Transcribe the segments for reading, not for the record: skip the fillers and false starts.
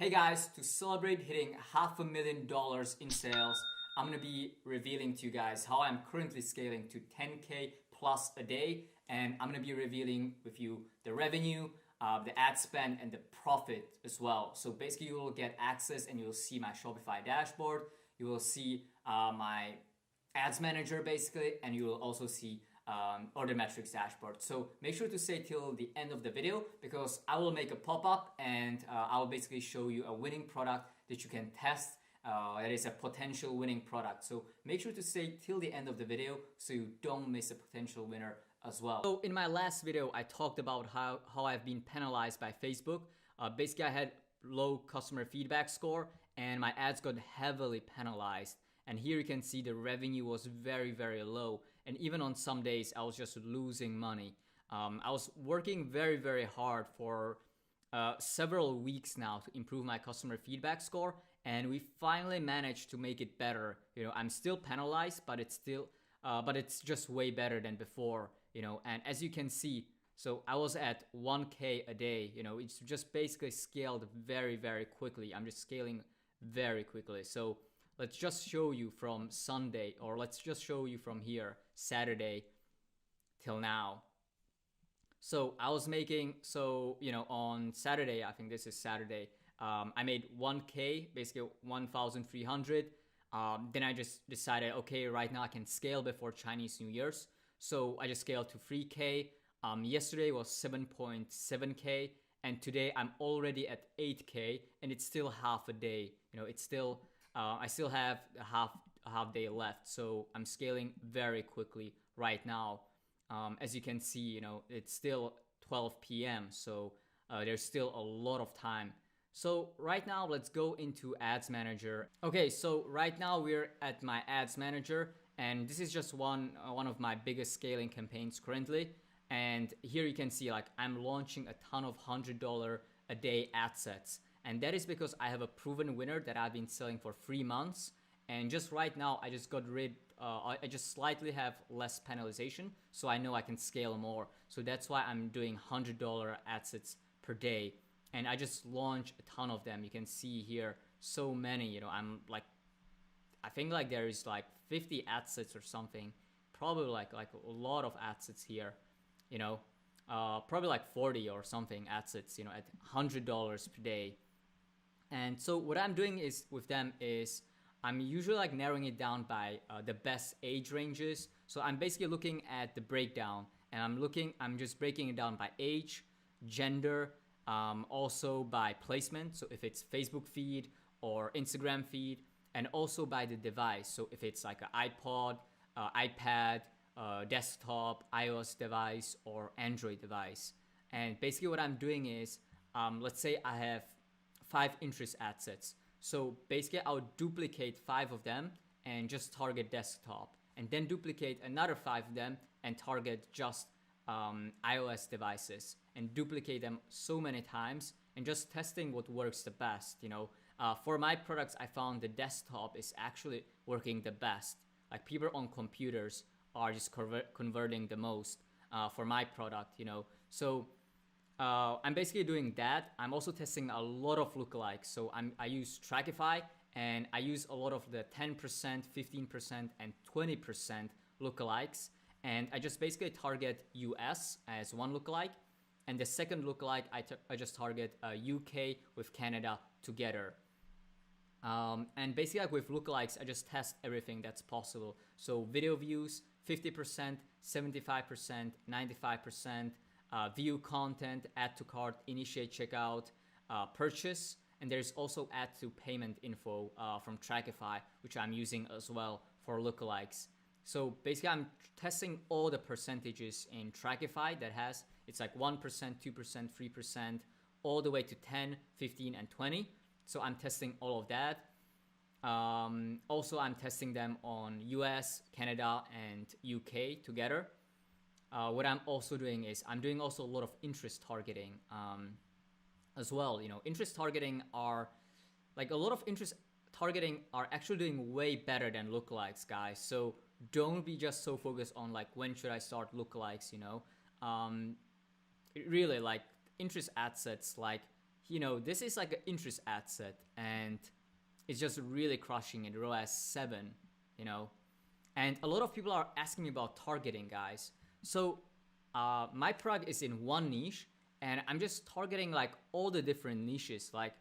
Hey guys, to celebrate hitting $500,000 in sales, I'm gonna be revealing to you guys how I'm currently scaling to 10K plus a day, and I'm gonna be revealing with you the revenue, the ad spend, and the profit as well. So basically you will get access and you'll see my Shopify dashboard, you will see my ads manager basically, and you will also see order metrics dashboard. So make sure to stay till the end of the video because I will make a pop-up and I will basically show you a winning product that you can test. That is a potential winning product. So make sure to stay till the end of the video so you don't miss a potential winner as well. So in my last video, I talked about how I've been penalized by Facebook. Basically, I had low customer feedback score and my ads got heavily penalized. And here you can see the revenue was very, very low. And even on some days, I was just losing money. I was working very, very hard for several weeks now to improve my customer feedback score. And we finally managed to make it better. You know, I'm still penalized, but it's just way better than before, you know. And as you can see, so I was at 1K a day, you know, it's just basically scaled very, very quickly. I'm just scaling very quickly. So let's just show you from Sunday, or let's just show you from here, Saturday till now. So I was making, on Saturday, I think this is Saturday, I made 1K, basically 1,300. Then I just decided, okay, right now I can scale before Chinese New Year's. So I just scaled to 3K. Yesterday was 7.7K. And today I'm already at 8K, and it's still half a day. You know, it's still, I still have a half day left. So I'm scaling very quickly right now. As you can see, you know, it's still 12 p.m. So there's still a lot of time. So right now, let's go into Ads Manager. Okay, so right now we're at my Ads Manager, and this is just one of my biggest scaling campaigns currently. And here you can see, like, I'm launching a ton of $100 a day ad sets. And that is because I have a proven winner that I've been selling for 3 months. And just right now, I just got rid, I just slightly have less penalization. So I know I can scale more. So that's why I'm doing $100 ad sets per day. And I just launched a ton of them. You can see here so many, you know, I think like there is like 50 ad sets or something. Probably like a lot of ad sets here, you know, probably like 40 or something ad sets, you know, at $100 per day. And so what I'm doing is with them is I'm usually like narrowing it down by the best age ranges. So I'm basically looking at the breakdown, and I'm just breaking it down by age, gender, also by placement. So if it's Facebook feed or Instagram feed, and also by the device. So if it's like an iPod, iPad, desktop, iOS device, or Android device. And basically what I'm doing is, let's say I have 5 interest ad sets. So basically I'll duplicate 5 of them and just target desktop, and then duplicate another 5 of them and target just iOS devices, and duplicate them so many times and just testing what works the best. You know, for my products, I found the desktop is actually working the best. Like people on computers are just converting the most for my product, you know. So I'm basically doing that. I'm also testing a lot of lookalikes. So I use Trackify, and I use a lot of the 10%, 15%, and 20% lookalikes. And I just basically target US as one lookalike. And the second lookalike, I just target UK with Canada together. And basically like with lookalikes, I just test everything that's possible. So video views, 50%, 75%, 95%, view content, add to cart, initiate checkout, purchase, and there's also add to payment info from Trackify, which I'm using as well for lookalikes. So basically I'm testing all the percentages in Trackify that has, it's like 1%, 2%, 3%, all the way to 10, 15, and 20. So I'm testing all of that. Also, I'm testing them on US, Canada, and UK together. What I'm also doing is I'm doing also a lot of interest targeting as well. You know, interest targeting are like a lot of interest targeting are actually doing way better than lookalikes, guys. So don't be just so focused on like when should I start lookalikes, you know. Really, like interest ad sets like this is like an interest ad set, and it's just really crushing it. ROAS 7, and a lot of people are asking me about targeting, guys. So my product is in one niche, and I'm just targeting like all the different niches. Like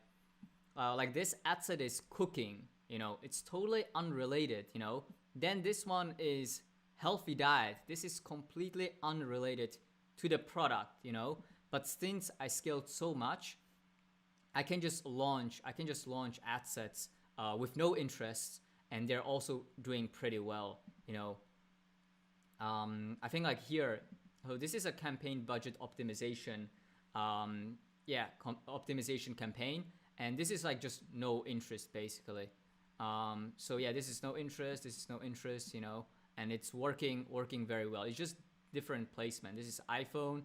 this ad set is cooking, it's totally unrelated, Then this one is healthy diet. This is completely unrelated to the product, But since I scaled so much, I can just launch ad sets with no interest, and they're also doing pretty well, I think like here, this is a campaign budget optimization, optimization campaign, and this is like just no interest basically. So yeah, this is no interest, and it's working very well. It's just different placement. This is iPhone,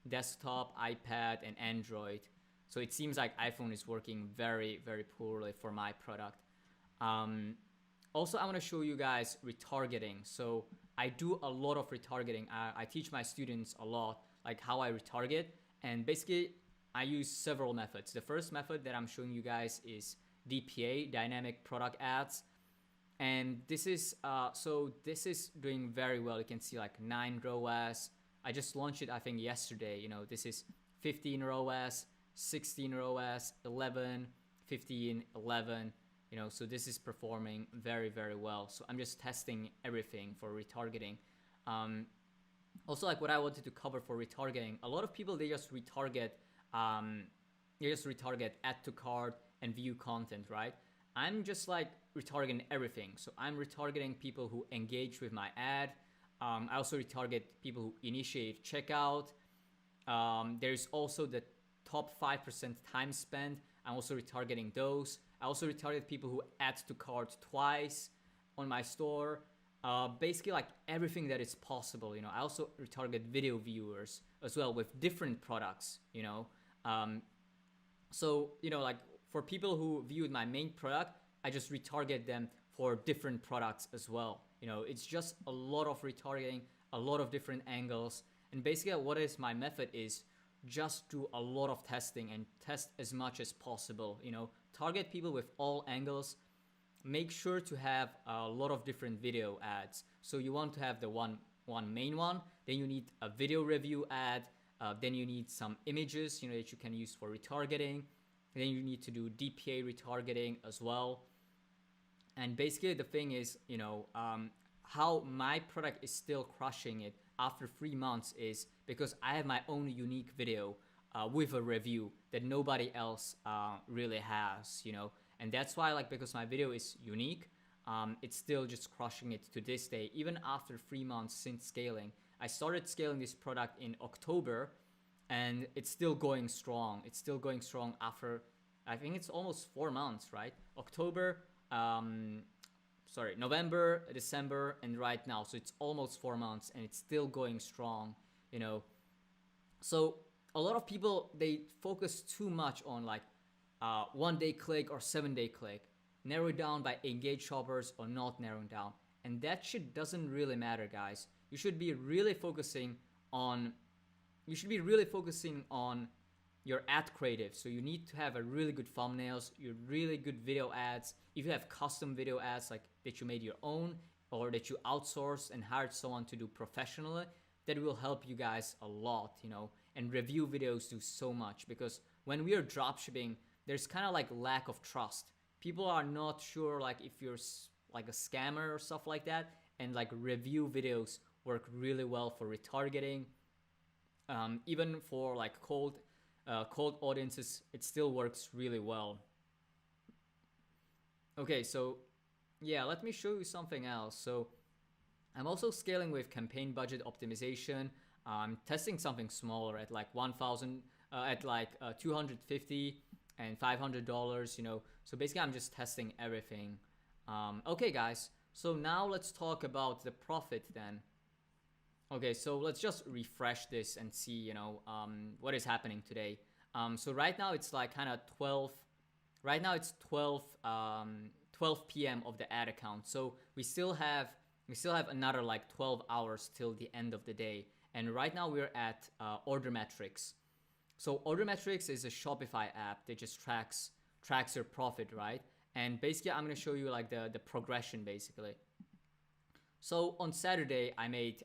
desktop, iPad, and Android. So it seems like iPhone is working very, very poorly for my product. Also, I want to show you guys retargeting. So I do a lot of retargeting. I teach my students a lot, like how I retarget. And basically, I use several methods. The first method that I'm showing you guys is DPA, Dynamic Product Ads. And this is, this is doing very well. You can see like 9 ROAS. I just launched it, I think, yesterday. This is 15 ROAS, 16 ROAS, 11, 15, 11. So this is performing very, very well. So I'm just testing everything for retargeting. Also, like what I wanted to cover for retargeting, a lot of people, they just retarget add to cart and view content, right? I'm just like retargeting everything. So I'm retargeting people who engage with my ad. I also retarget people who initiate checkout. There's also the top 5% time spent. I'm also retargeting those. I also retarget people who add to cart twice on my store. Basically like everything that is possible, I also retarget video viewers as well with different products, So, like for people who viewed my main product, I just retarget them for different products as well. It's just a lot of retargeting, a lot of different angles. And basically what is my method is just do a lot of testing and test as much as possible, target people with all angles. Make sure to have a lot of different video ads. So you want to have the one main one, then you need a video review ad, then you need some images, that you can use for retargeting. Then you need to do DPA retargeting as well. And basically the thing is, how my product is still crushing it after 3 months is because I have my own unique video with a review that nobody else really has, And that's why, because my video is unique, it's still just crushing it to this day, even after 3 months since scaling. I started scaling this product in October, and it's still going strong. It's still going strong after, I think it's almost 4 months, right? November, December, and right now. So it's almost 4 months, and it's still going strong, So a lot of people, they focus too much on 1 day click or 7 day click, narrow it down by engaged shoppers or not narrowing down. And that shit doesn't really matter, guys. You should be really focusing on your ad creative. So you need to have a really good thumbnails, your really good video ads. If you have custom video ads that you made your own or that you outsourced and hired someone to do professionally, that will help you guys a lot, and review videos do so much, because when we are dropshipping, there's kind of lack of trust. People are not sure if you're a scammer or stuff like that, and review videos work really well for retargeting. Even for cold audiences, it still works really well. Okay, so yeah, let me show you something else. So I'm also scaling with campaign budget optimization. I'm testing something smaller at 1,000, at 250 and $500, So basically I'm just testing everything. Okay guys, so now let's talk about the profit then. Okay, so let's just refresh this and see, what is happening today. So right now it's kind of 12. Right now it's 12 p.m. of the ad account. So we still have another 12 hours till the end of the day. And right now we're at order metrics. So Order Metrics is a Shopify app that just tracks your profit, right? And basically I'm gonna show you like the progression basically. So on Saturday I made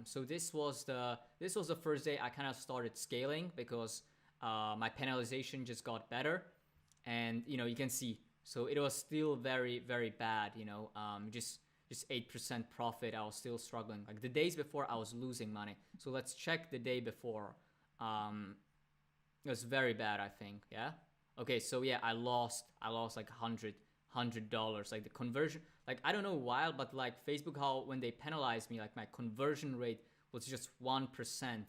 so this was the first day I kind of started scaling because my penalization just got better, and you can see, so it was still very very bad, just 8% profit. I was still struggling. Like the days before I was losing money. So let's check the day before. It was very bad, I think. Yeah. Okay, so yeah, I lost like $100. Like the conversion, like I don't know why, but like Facebook, how when they penalized me, like my conversion rate was just 1%,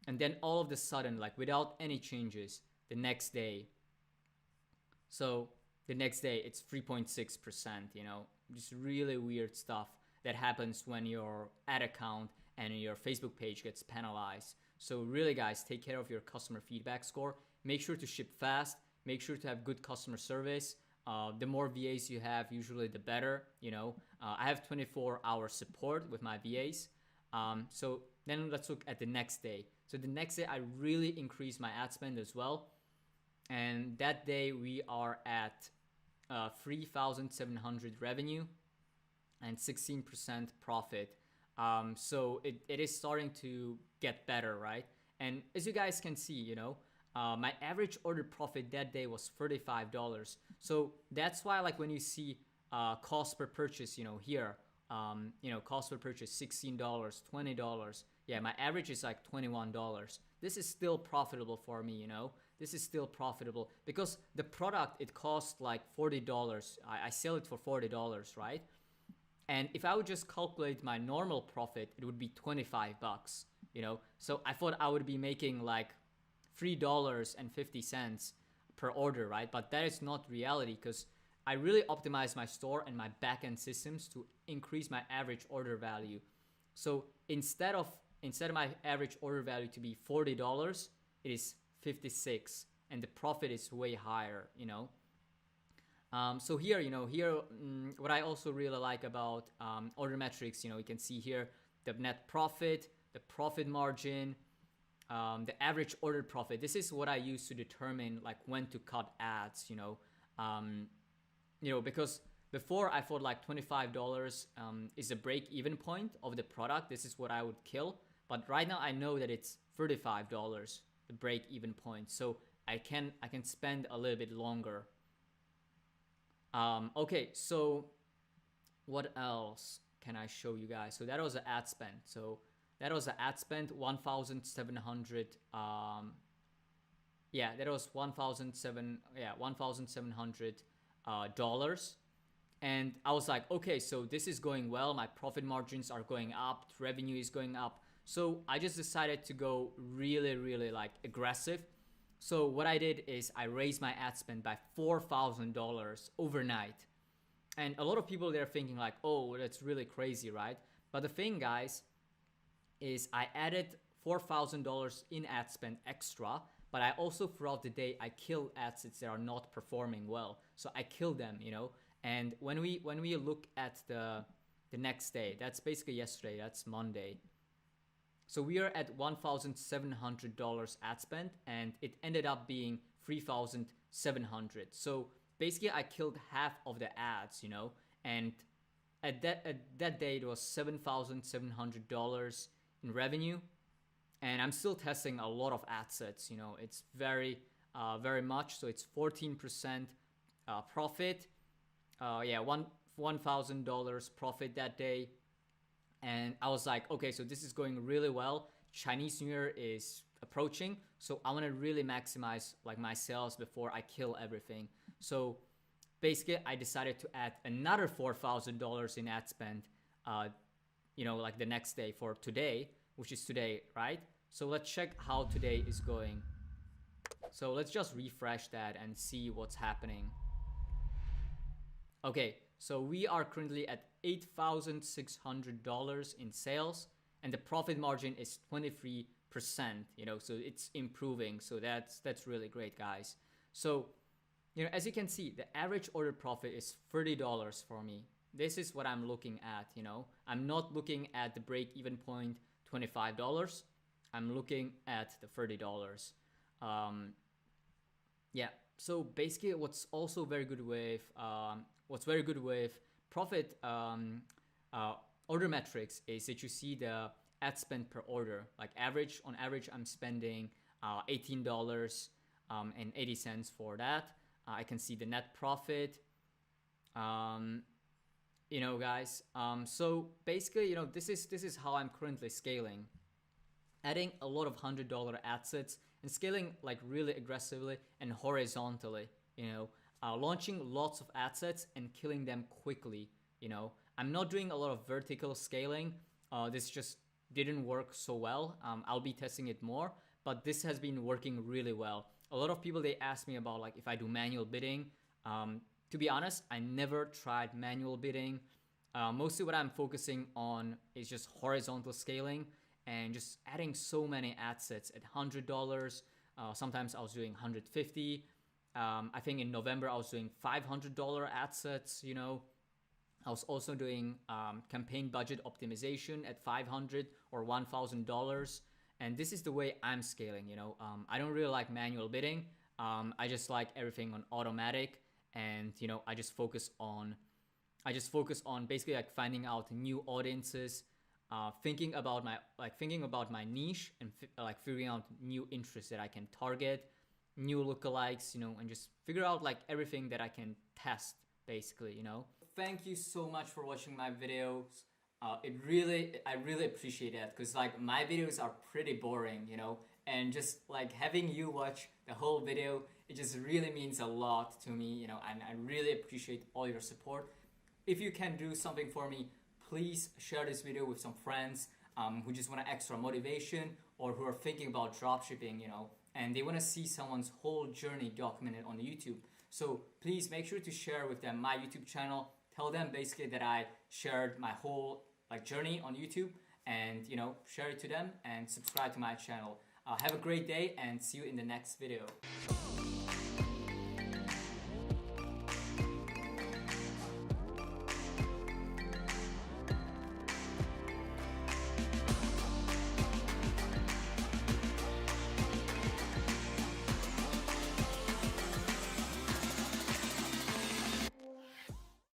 and then all of a sudden, like without any changes, the next day, so the next day it's 3.6%, just really weird stuff that happens when your ad account and your Facebook page gets penalized. So really guys, take care of your customer feedback score. Make sure to ship fast, make sure to have good customer service. The more VAs you have, usually the better, I have 24-hour support with my VAs. So then let's look at the next day. So the next day I really increased my ad spend as well. And that day we are at 3,700 revenue and 16% profit. So it is starting to get better, right? And as you guys can see, my average order profit that day was $35. So that's why, like when you see cost per purchase, here, cost per purchase $16, $20. Yeah, my average is like $21. This is still profitable for me, This is still profitable because the product, it costs like $40. I sell it for $40, right? And if I would just calculate my normal profit, it would be $25, So I thought I would be making like $3.50 per order, right? But that is not reality because I really optimize my store and my backend systems to increase my average order value. So instead of my average order value to be $40, it is $56, and the profit is way higher, So here, what I also really like about order metrics, you can see here the net profit, the profit margin, the average order profit. This is what I use to determine like when to cut ads, because before I thought like $25 is a break-even point of the product. This is what I would kill. But right now I know that it's $35, the break-even point. So I can spend a little bit longer. Okay, so what else can I show you guys? So that was the ad spend. So that was the ad spend, 1,700. That was $1,700 dollars. And I was like, okay, so this is going well. My profit margins are going up. Revenue is going up. So I just decided to go really, really like aggressive. So what I did is I raised my ad spend by $4,000 overnight. And a lot of people, they're thinking like, oh, that's really crazy, right? But the thing, guys, is I added $4,000 in ad spend extra, but I also throughout the day, I kill ads that are not performing well. So I kill them, And when we look at the next day, that's basically yesterday, that's Monday. So we are at $1,700 ad spend, and it ended up being $3,700. So basically I killed half of the ads, and at that day it was $7,700 in revenue, and I'm still testing a lot of ad sets. It's very much. So it's 14% profit. $1,000 profit that day. And I was like, okay, so this is going really well. Chinese New Year is approaching, so I want to really maximize like my sales before I kill everything. So basically, I decided to add another $4,000 in ad spend, like the next day for today, which is today, right? So let's check how today is going. So let's just refresh that and see what's happening. Okay, so we are currently at $8,600 in sales, and the profit margin is 23%, so it's improving. So that's really great, guys. So, as you can see, the average order profit is $30 for me. This is what I'm looking at, I'm not looking at the break-even point, $25. I'm looking at the $30. Yeah. So basically, what's very good with profit order metrics is that you see the ad spend per order. Like on average, I'm spending $18.80 for that. I can see the net profit. Guys. So basically, this is how I'm currently scaling, adding a lot of $100 ad sets and scaling like really aggressively and horizontally. Launching lots of ad sets and killing them quickly. I'm not doing a lot of vertical scaling. This just didn't work so well. I'll be testing it more, but this has been working really well. A lot of people, they ask me about like if I do manual bidding. To be honest, I never tried manual bidding. Mostly what I'm focusing on is just horizontal scaling and just adding so many ad sets at $100. Sometimes I was doing $150. I think in November I was doing $500 ad sets. I was also doing campaign budget optimization at $500 or $1,000. And this is the way I'm scaling. I don't really like manual bidding. I just like everything on automatic, and I just focus on basically like finding out new audiences, thinking about my niche, and like figuring out new interests that I can target, new lookalikes, and just figure out like everything that I can test basically. Thank you so much for watching my videos. I really appreciate that, because like my videos are pretty boring, and just like having you watch the whole video, it just really means a lot to me, and I really appreciate all your support. If you can do something for me, please share this video with some friends who just want extra motivation, or who are thinking about dropshipping, and they want to see someone's whole journey documented on YouTube. So please make sure to share with them my YouTube channel. Tell them basically that I shared my whole journey on YouTube, and share it to them and subscribe to my channel. Have a great day and see you in the next video.